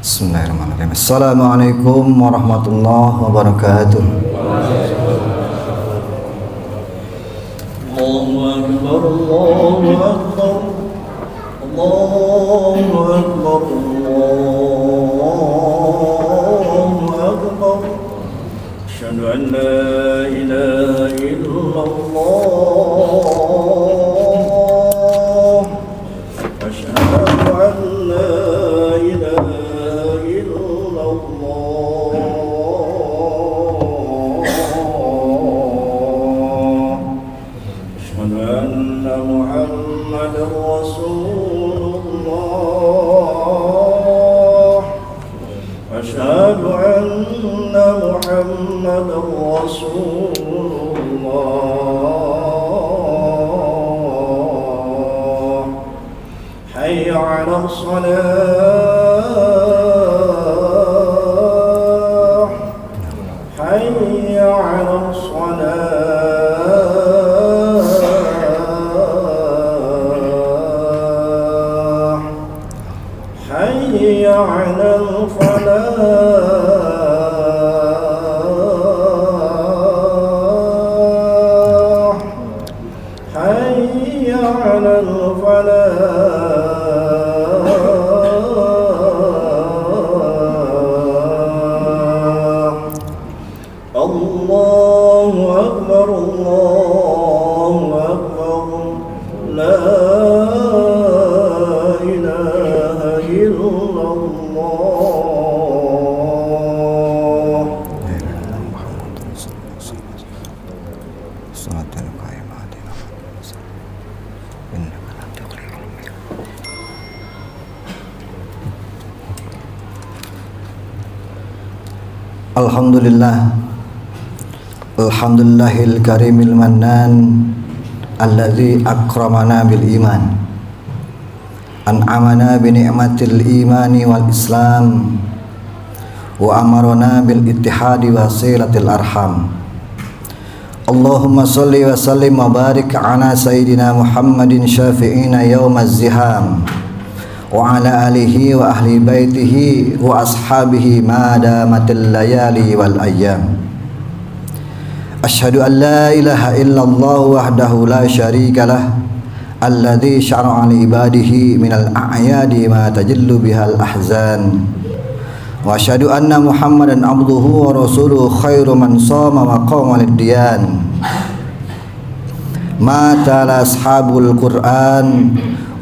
Bismillahirrahmanirrahim. Assalamualaikum warahmatullahi wabarakatuh. Allahu Akbar, Allahu Akbar, Allahu Akbar, Allahu Akbar. Asyhadu an la ilaha illallah. Asyhadu an la ilaha illallah. Asyhadu anna Muhammadar Rasulullah. Asyhadu anna Muhammadar Rasulullah. Hayya 'alas shalah. Hayya 'alas shalah. Hayya 'alal falah. Hayya 'alal falah. Allahu Akbar, Allahu Akbar. La ilaha illallah. Alhamdulillah, alhamdulillahil karimil mannan alladzi akramana bil iman, an'amana bi ni'matil imani wal islam, wa amarna bil ittihadi wa silatil arham. Allahumma salli wa sallim wa barik ala sayyidina Muhammadin syafi'ina yawmaz ziham, wa ala alihi wa ahli baitihi wa ashabihi ma damatil layali wal ayyam. Asyhadu an la ilaha illallah wahdahu la syarika lah, alladzi syara'a li ibadihi minal a'yadi ma tajillu bihal ahzan. Wa asyhadu anna Muhammadan abduhu wa rasuluhu khairu man shama wa qama lid-diyan. Mata la ashabul Qur'an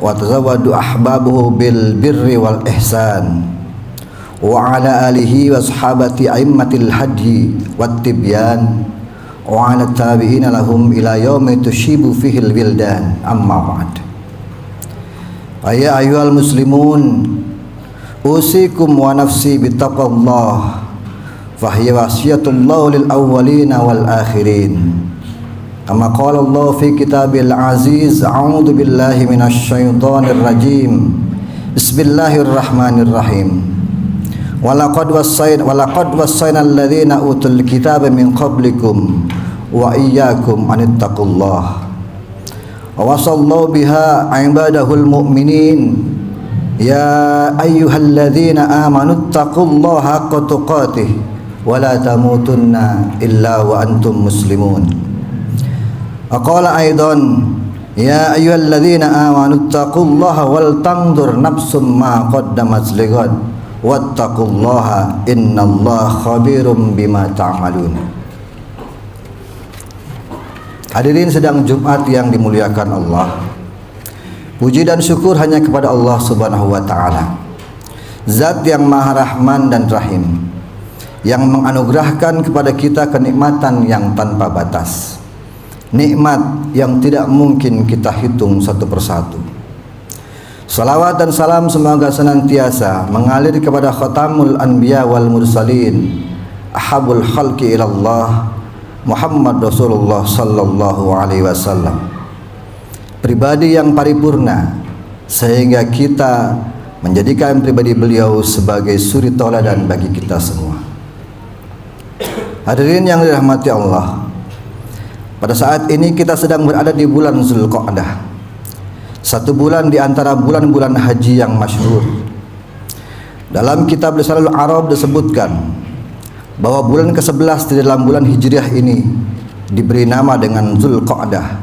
wa tazawwadu ahbabuhu bil birri wal ihsan. Wa ala alihi wa sahabati a'immatil hadi wat tibyan wa ala tabi'ina lahum ila yaumi tushibu fihil wildan. Amma ba'd. Ya ayyuhal muslimun, usikum wa nafsi bittaqwallah, fahiya wasiyatullah lil awwalina wal akhirin. Kama qala Allah fi kitabil aziz, a'udzu billahi minasy syaithanir rajim. Bismillahirrahmanirrahim. Walaqad wassayna alladhina utul kitaba min qablikum wa iyyakum anittaqullah. Wa wasallallahu biha ibadahul mu'minin. Ya ayyuhalladzina amanu taqullaha haqqa tuqatih wa la tamutunna illa wa antum muslimun. Aqala aidan, ya ayyuhalladzina amanu taqullaha wal tanzur nafsum ma qaddamat lighad wattaqullaha innallaha khabirum bima ta'malun. Hadirin sedang Jumat yang dimuliakan Allah, puji dan syukur hanya kepada Allah Subhanahu wa ta'ala, Zat yang Maha Rahman dan Rahim, yang menganugerahkan kepada kita kenikmatan yang tanpa batas, nikmat yang tidak mungkin kita hitung satu persatu. Salawat dan salam semoga senantiasa mengalir kepada khatamul anbiya wal mursalin, ahabul khalqi ilallah, Muhammad Rasulullah sallallahu alaihi wasallam, pribadi yang paripurna sehingga kita menjadikan pribadi beliau sebagai suri tauladan bagi kita semua. Hadirin yang dirahmati Allah, pada saat ini kita sedang berada di bulan Zulqa'dah, satu bulan di antara bulan-bulan haji yang masyhur. Dalam kitab Lisanul Arab disebutkan bahwa bulan ke-11 di dalam bulan Hijriah ini diberi nama dengan Zulqa'dah,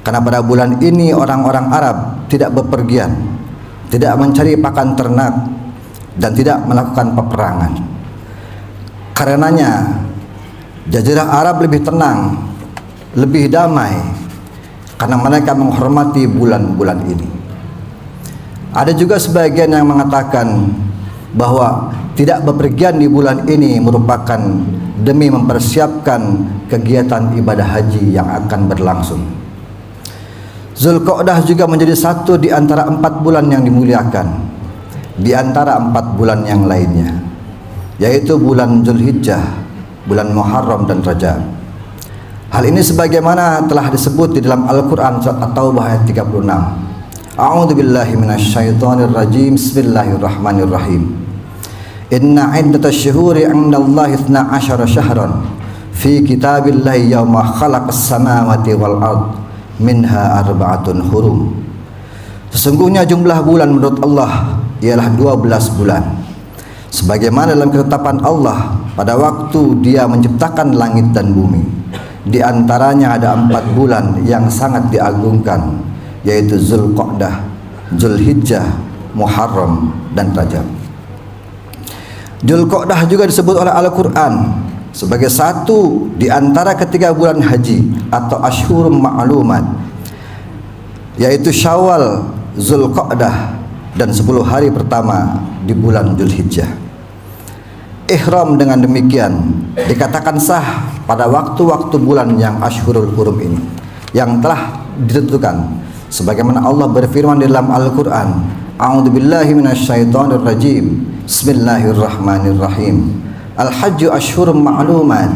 karena pada bulan ini orang-orang Arab tidak bepergian, tidak mencari pakan ternak, dan tidak melakukan peperangan. Karenanya Jazirah Arab lebih tenang, lebih damai, karena mereka menghormati bulan-bulan ini. Ada juga sebagian yang mengatakan bahwa tidak bepergian di bulan ini merupakan demi mempersiapkan kegiatan ibadah haji yang akan berlangsung. Zulqa'dah juga menjadi satu di antara 4 bulan yang dimuliakan di antara 4 bulan yang lainnya, yaitu bulan Zulhijjah, bulan Muharram dan Rajab. Hal ini sebagaimana telah disebut di dalam Al-Quran surat At-Taubah ayat 36. A'udzu billahi minasyaitonir rajim. Bismillahirrahmanirrahim. Inna iddatasy syuhuri 'indallahi 12 syahran fi kitabillahi yauma khalaqas samawati wal ard minha arba'atun hurum. Sesungguhnya jumlah bulan menurut Allah ialah 12 bulan, sebagaimana dalam ketetapan Allah pada waktu Dia menciptakan langit dan bumi. Di antaranya ada 4 bulan yang sangat diagungkan, yaitu Zulqa'dah, Zulhijjah, Muharram, dan Rajab. Zulqa'dah juga disebut oleh Al-Quran sebagai satu di antara ketiga bulan haji atau Ashhurum Ma'lumat, yaitu Syawal, Zulqa'dah, dan 10 hari pertama di bulan Zulhijjah. Ihram dengan demikian dikatakan sah pada waktu-waktu bulan yang Ashhurul Hurum ini yang telah ditentukan, sebagaimana Allah berfirman di dalam Al-Quran, A'udzu billahi minasyaitonir rajim. Bismillahirrahmanirrahim. Al-hajju ashhurum ma'lumat,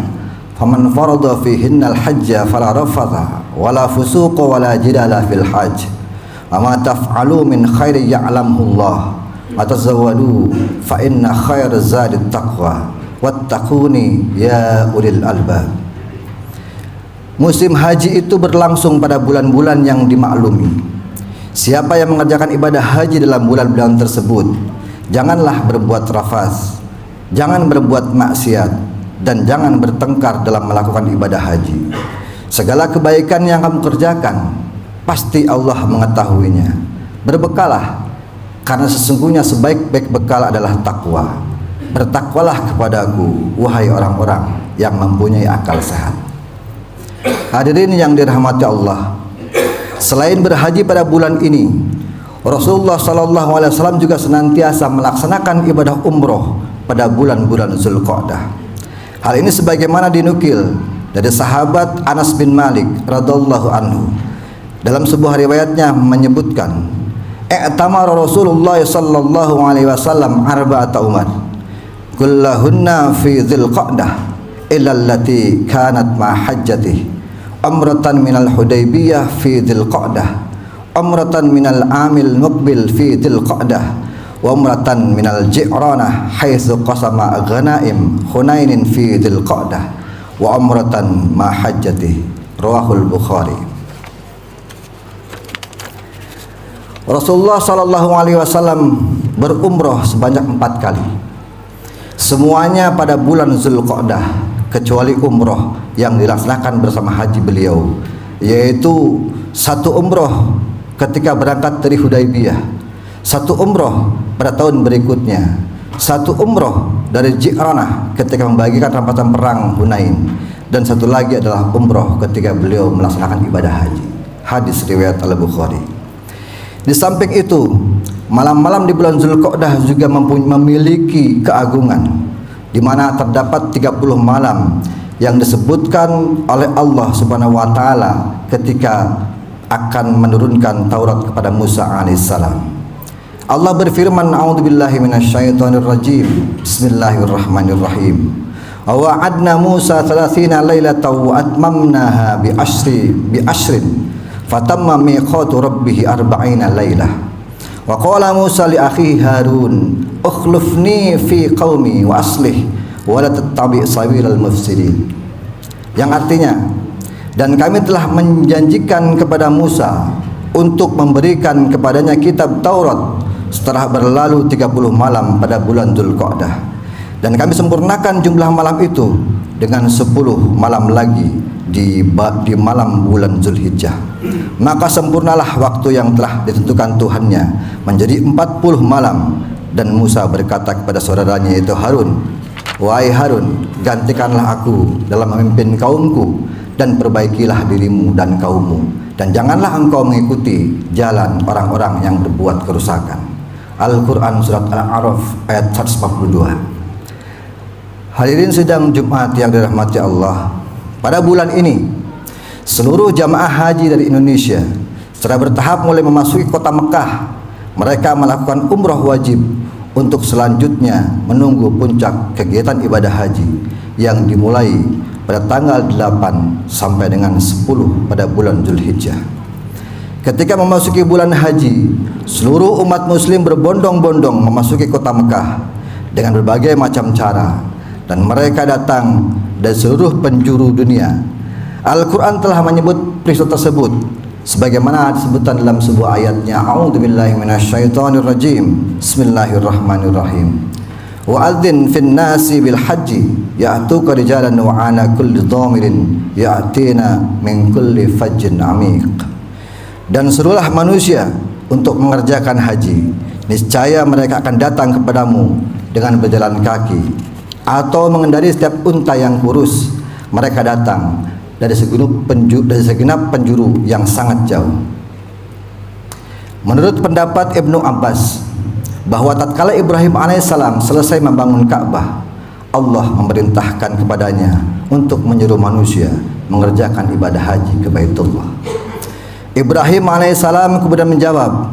faman farada fihinna al-hajja fala rafatha wala fusuqa wala jidala fil hajj. Wa ma taf'alu min khairin ya'lamhu Allah. Atazawwadu fa inna khairaz zadi taqwa wattaquni ya ulil albab. Musim haji itu berlangsung pada bulan-bulan yang dimaklumi. Siapa yang mengerjakan ibadah haji dalam bulan-bulan tersebut, janganlah berbuat rafas, jangan berbuat maksiat, dan jangan bertengkar dalam melakukan ibadah haji. Segala kebaikan yang kamu kerjakan pasti Allah mengetahuinya. Berbekalah, karena sesungguhnya sebaik-baik bekal adalah takwa. Bertakwalah kepadaku, wahai orang-orang yang mempunyai akal sehat. Hadirin yang dirahmati Allah, selain berhaji pada bulan ini, Rasulullah SAW juga senantiasa melaksanakan ibadah umroh pada bulan-bulan Zulqa'dah. Hal ini sebagaimana dinukil dari sahabat Anas bin Malik radhiyallahu anhu. Dalam sebuah riwayatnya menyebutkan, i'tamara Rasulullah sallallahu alaihi wasallam arba'ata umar kullahunna fi Zulqa'dah illa allati kanat ma hajjatihi umratan minal Hudaybiyah fi Zulqa'dah, umratan minal amil muqbil fi Zulqa'dah, wa umratan minal Ji'ranah haitsu qasama ghanaim Hunainin fi Zulqa'dah, wa umratan ma hajjatihi. Rawahul Bukhari. Rasulullah sallallahu alaihi wasallam berumrah sebanyak 4 kali. Semuanya pada bulan Zulqa'dah, kecuali umrah yang dilaksanakan bersama haji beliau, yaitu 1 umrah ketika berangkat dari Hudaybiyah, 1 umrah pada tahun berikutnya, 1 umrah dari Ji'ranah ketika membagikan rampasan perang Hunain, dan 1 lagi adalah umrah ketika beliau melaksanakan ibadah haji. Hadis riwayat Al-Bukhari. Di samping itu, malam-malam di bulan Zulqa'dah juga memiliki keagungan, di mana terdapat 30 malam yang disebutkan oleh Allah Subhanahu wa taala ketika akan menurunkan Taurat kepada Musa alaihissalam. Allah berfirman, A'udzubillahi minasyaitonir rajim. Bismillahirrahmanirrahim. Wa wa'adna Musa 30 lailatan wa atmamnaha bi ashrin fatamma miqatu rabbih 40 lailah. Wa qala Musa li akhihi Harun ukhlifni fi qaumi wa aslih wa la tattabi' sabilal mufsidin. Yang artinya, dan kami telah menjanjikan kepada Musa untuk memberikan kepadanya kitab Taurat setelah berlalu 30 malam pada bulan Dzulqa'dah, dan kami sempurnakan jumlah malam itu dengan 10 malam lagi di malam bulan Zulhijjah. Maka sempurnalah waktu yang telah ditentukan Tuhannya menjadi 40 malam. Dan Musa berkata kepada saudaranya yaitu Harun, "Wahai Harun, gantikanlah aku dalam memimpin kaumku, dan perbaikilah dirimu dan kaummu, dan janganlah engkau mengikuti jalan orang-orang yang berbuat kerusakan." Al-Quran Surat Al-A'raf ayat 142. Hadirin sidang Jumat yang dirahmati Allah, pada bulan ini seluruh jamaah haji dari Indonesia secara bertahap mulai memasuki kota Mekah. Mereka melakukan umrah wajib untuk selanjutnya menunggu puncak kegiatan ibadah haji yang dimulai pada tanggal 8 sampai dengan 10 pada bulan Zulhijjah. Ketika memasuki bulan haji, seluruh umat muslim berbondong-bondong memasuki kota Mekah dengan berbagai macam cara, dan mereka datang dari seluruh penjuru dunia. Al-Quran telah menyebut peristiwa tersebut sebagaimana disebutkan dalam sebuah ayatnya, A'udzubillahi minasyaitonirrajim, Bismillahirrahmanirrahim. Wa'adzin fin nasi bil haji ya'tuka rijalan wa 'ala kulli dhamirin ya'tina min kulli fajjin 'amiq. Dan serulah manusia untuk mengerjakan haji, niscaya mereka akan datang kepadamu dengan berjalan kaki atau mengendari setiap unta yang kurus. Mereka datang dari segenap penjuru yang sangat jauh. Menurut pendapat Ibnu Abbas, bahwa tatkala Ibrahim alaihissalam selesai membangun Ka'bah, Allah memerintahkan kepadanya untuk menyuruh manusia mengerjakan ibadah haji ke Baitullah. Ibrahim alaihissalam kemudian menjawab,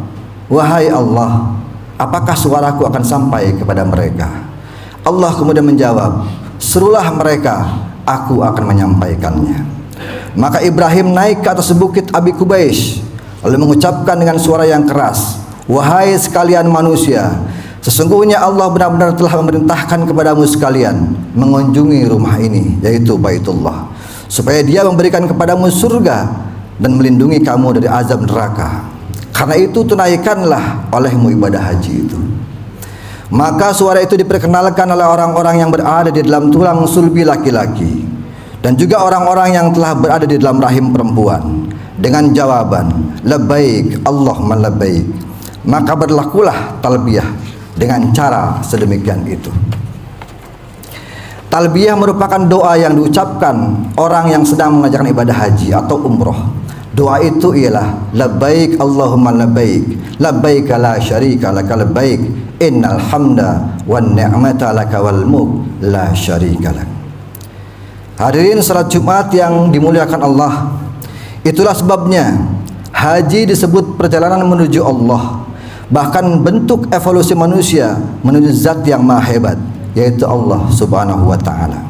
"Wahai Allah, apakah suaraku akan sampai kepada mereka?" Allah kemudian menjawab, "Serulah mereka, aku akan menyampaikannya." Maka Ibrahim naik ke atas bukit Abi Kubais, lalu mengucapkan dengan suara yang keras, "Wahai sekalian manusia, sesungguhnya Allah benar-benar telah memerintahkan kepadamu sekalian mengunjungi rumah ini, yaitu Baitullah, supaya Dia memberikan kepadamu surga dan melindungi kamu dari azab neraka. Karena itu tunaikanlah olehmu ibadah haji itu." Maka suara itu diperkenalkan oleh orang-orang yang berada di dalam tulang sulbi laki-laki dan juga orang-orang yang telah berada di dalam rahim perempuan dengan jawaban, "Labbaik Allahumma labbaik." Maka berlakulah talbiyah dengan cara sedemikian itu. Talbiyah merupakan doa yang diucapkan orang yang sedang mengerjakan ibadah haji atau umroh. Doa itu ialah, "Labbaik Allahumma labbaik, labbaik la syarika laka labbaik, innal hamda wan ni'mata laka wal mulk la syarika lak." Hadirin salat Jumat yang dimuliakan Allah, itulah sebabnya haji disebut perjalanan menuju Allah, bahkan bentuk evolusi manusia menuju zat yang maha hebat, yaitu Allah subhanahu wa ta'ala.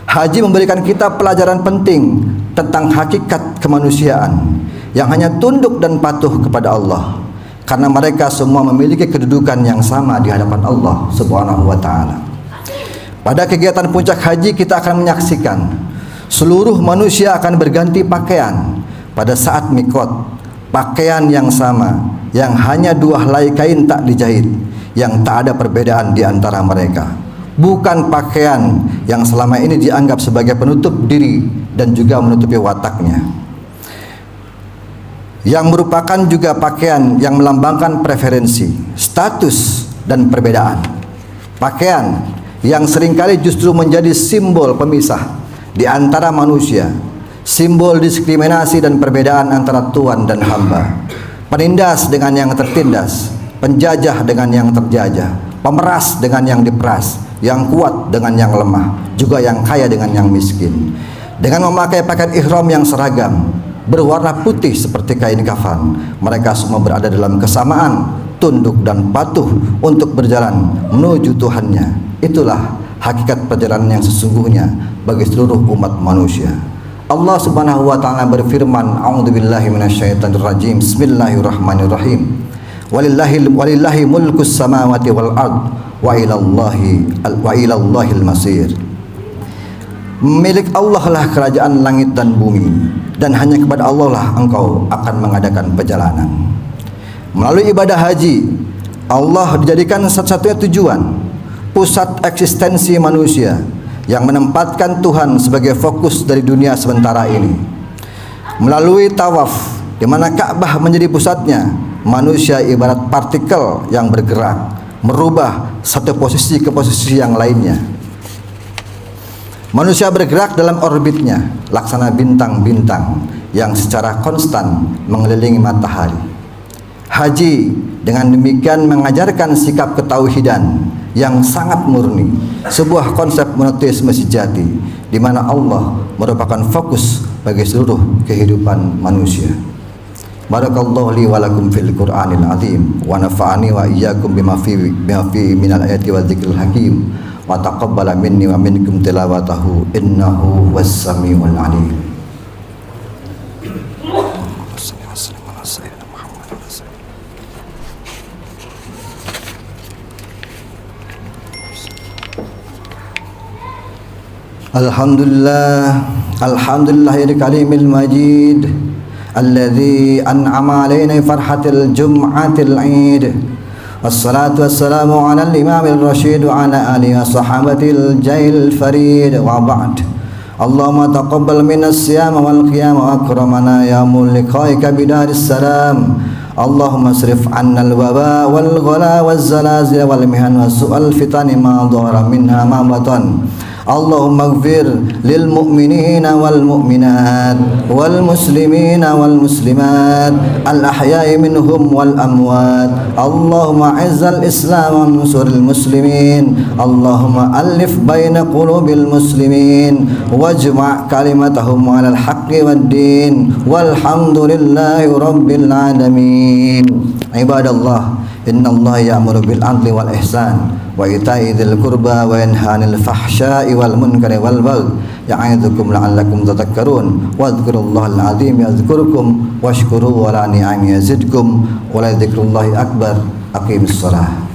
Haji memberikan kita pelajaran penting tentang hakikat kemanusiaan yang hanya tunduk dan patuh kepada Allah, karena mereka semua memiliki kedudukan yang sama di hadapan Allah subhanahu wa ta'ala. Pada kegiatan puncak haji kita akan menyaksikan seluruh manusia akan berganti pakaian pada saat mikot, pakaian yang sama yang hanya 2 helai kain tak dijahit, yang tak ada perbedaan di antara mereka, bukan pakaian yang selama ini dianggap sebagai penutup diri dan juga menutupi wataknya, yang merupakan juga pakaian yang melambangkan preferensi, status, dan perbedaan. Pakaian yang seringkali justru menjadi simbol pemisah di antara manusia, simbol diskriminasi dan perbedaan antara tuan dan hamba, penindas dengan yang tertindas, penjajah dengan yang terjajah, pemeras dengan yang diperas, yang kuat dengan yang lemah, juga yang kaya dengan yang miskin. Dengan memakai pakaian ihram yang seragam, berwarna putih seperti kain kafan, mereka semua berada dalam kesamaan, tunduk dan patuh untuk berjalan menuju Tuhannya. Itulah hakikat perjalanan yang sesungguhnya bagi seluruh umat manusia. Allah subhanahu wa ta'ala berfirman, A'udzubillahi minasyaitonirrajim, Bismillahirrahmanirrahim. Walillahi mulkus samawati wal ard wa ilallahil masir. Milik Allah lah kerajaan langit dan bumi, dan hanya kepada Allah lah engkau akan mengadakan perjalanan. Melalui ibadah haji, Allah dijadikan satu-satunya tujuan, pusat eksistensi manusia yang menempatkan Tuhan sebagai fokus dari dunia sementara ini. Melalui tawaf, di mana Ka'bah menjadi pusatnya, manusia ibarat partikel yang bergerak, merubah satu posisi ke posisi yang lainnya. Manusia bergerak dalam orbitnya, laksana bintang-bintang yang secara konstan mengelilingi matahari. Haji dengan demikian mengajarkan sikap ketauhidan yang sangat murni, sebuah konsep monoteisme sejati di mana Allah merupakan fokus bagi seluruh kehidupan manusia. Barakallahu li wa lakum fil Qur'anil azim wa nafa'ani wa iyyakum bima fi minal ayati wa dzikril hakim wa taqabbala minni wa minkum tilawatahu innahu was-sami'ul 'alim. Alhamdulillahil karimil majid alladzi an'ama alaina farhatil jum'atil 'id. Wassalatu wassalamu ala al-imamir rasyid wa ala alihi wa sahabatil jail farid wa ba'd. Allahumma taqabbal minna as-siyam wal qiyam wa akramana ya mulikaika bidaris salam. Allahumma asrif 'anna al-waba wal ghala waz zalazil wal mihan wa su'al fitani ma dhahara minha ma batan. Allahumma ighfir lil mu'minina wal mu'minat wal muslimina wal muslimat al ahya'i minhum wal amwat. Allahumma izzal islam wa nsuril muslimin. Allahumma alif baina qulubil muslimin wajma' kalimatahum 'alal haqqi wad din walhamdulillahi rabbil alamin. Ibadallah, innallaha ya'muru bil 'adli wal ihsan wa ita'i dzil qurba wa yanha 'anil fahsya'i wal munkari wal baghi ya'idzukum la'allakum tadhakkarun wadhkurullahal 'azim yadhkurkum washkuruhu 'ala ni'amihi yazidkum wa la dzikrullahi akbar. Aqimis shalah.